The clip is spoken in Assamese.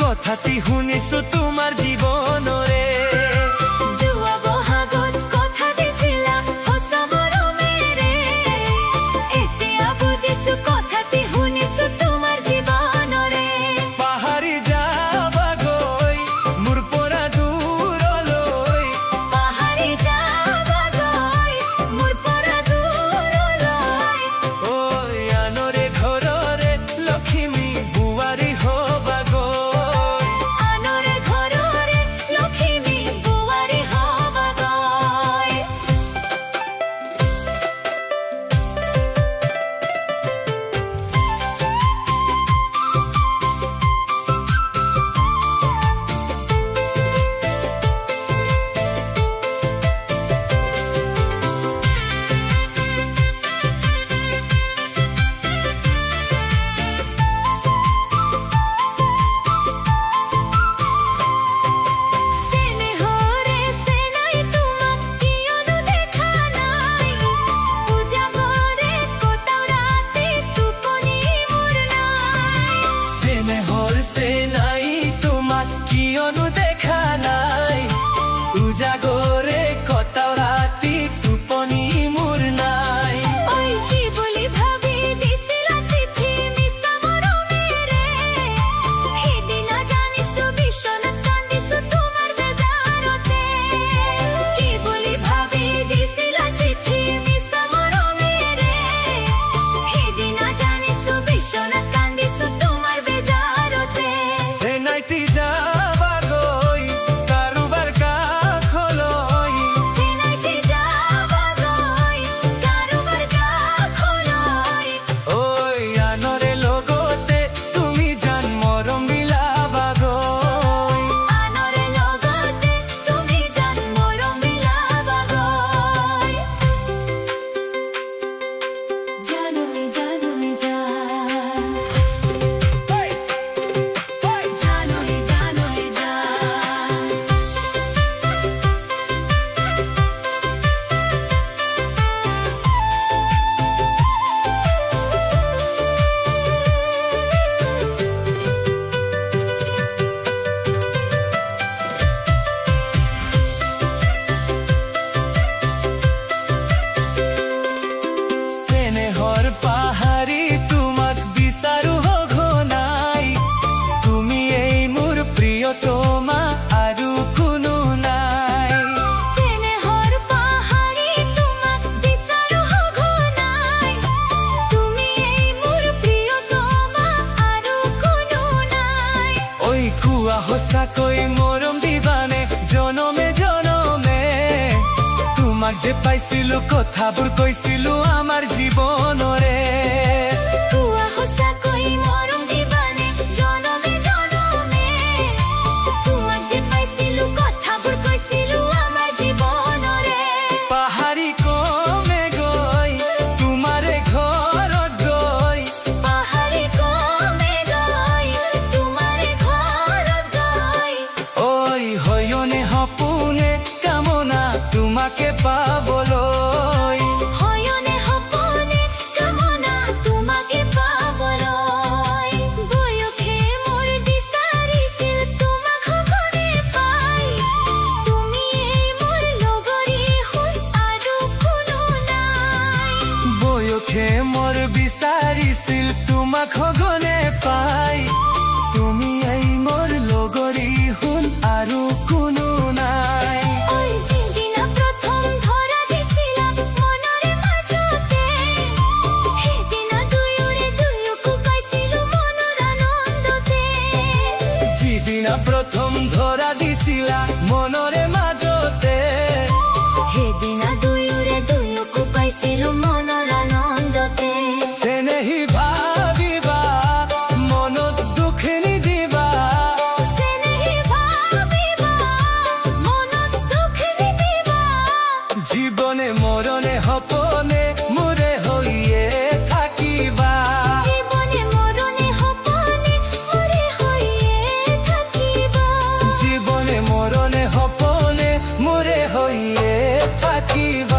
কথাটি শুনিছো তোমাৰ জীৱনৰে জুৱা বহাগত কথা দিছিলা হসা মৰমেৰে এতিয়া বুজিছো কথাটি শুনিছো তোমাৰ জীৱনৰে পাহাৰি যাবা গৈ মোৰ পৰা দূৰলৈ পাহাৰি যাবা গৈ মোৰ পৰা দূৰলৈ ঐ আনৰে ঘৰৰে লক্ষ্মী বুৱাৰী হবা উজাগৰে কটাও ৰাতি টোপনি মোৰ নাই ঐ কি বুলি ভাবি দিছিলা চিঠি মিছা মৰমেৰে সেইদিনা জানিছো বিছনাত কান্দিছো তোমাৰ বেজাৰতে কি বুলি ভাবি দিছিলা চিঠি মিছা মৰমেৰে সেইদিনা জানিছো বিছনাত কান্দিছো তোমাৰ বেজাৰতে চেনাইতি যা পাহাৰি তোমাক বিচাৰো ঘনাই তুমি এই মোৰ প্ৰিয়তমা আৰু কোনো নাই তেনেহৰ পাহাৰি তোমাক বিচাৰো ঘনাই তুমি এই মোৰ প্ৰিয়তমা আৰু কোনো নাই ঐ কোৱা সঁচাকৈ মৰম দিবানে জনমে জনমে তোমাক যে পাইছিলো কথাবোৰ কৈছিলো আমাৰ জীৱনৰে কোৱা সঁচাকৈ মৰম দিবানে জনমে জনমে তোমাক যে পাইছিলো কথাবোৰ কৈছিলো আমাৰ জীৱনৰে পাহাৰি কমে গৈ তোমাৰে ঘৰত গৈ পাহাৰি কমে গৈ তোমাৰে ঘৰত গৈ ঐ হয়নে সপোনে কামনা তোমাকে পাবলৈ হয়নে সপোনে কামনা তোমাক সঘনে পাই তুমি এই মোৰ লগৰী শুন আৰু কোনো নাই ওই যিদিনা প্ৰথম ধৰা দিছিলা মনৰে মাজতে সেইদিনা দুয়োৰে দুয়োকো পাইছিলো মনৰ আনন্দতে যিদিনা প্ৰথম ধৰা দিছিলা মনৰে মাজতে সেইদিনা দুয়োৰে দুয়োকো পাইছিলো মনৰ আনন্দতে চেনেহি ভাবিবা মনত দুখ নিদিবা চেনেহি ভাবিবা মনত দুখ নিদিবা জীৱনে মৰণে সপনে মোৰে হৈয়ে থাকিবা জীৱনে মৰণে সপনে মোৰে হৈয়ে থাকিবা জীৱনে মৰণে সপনে মোৰে হৈয়ে থাকিবা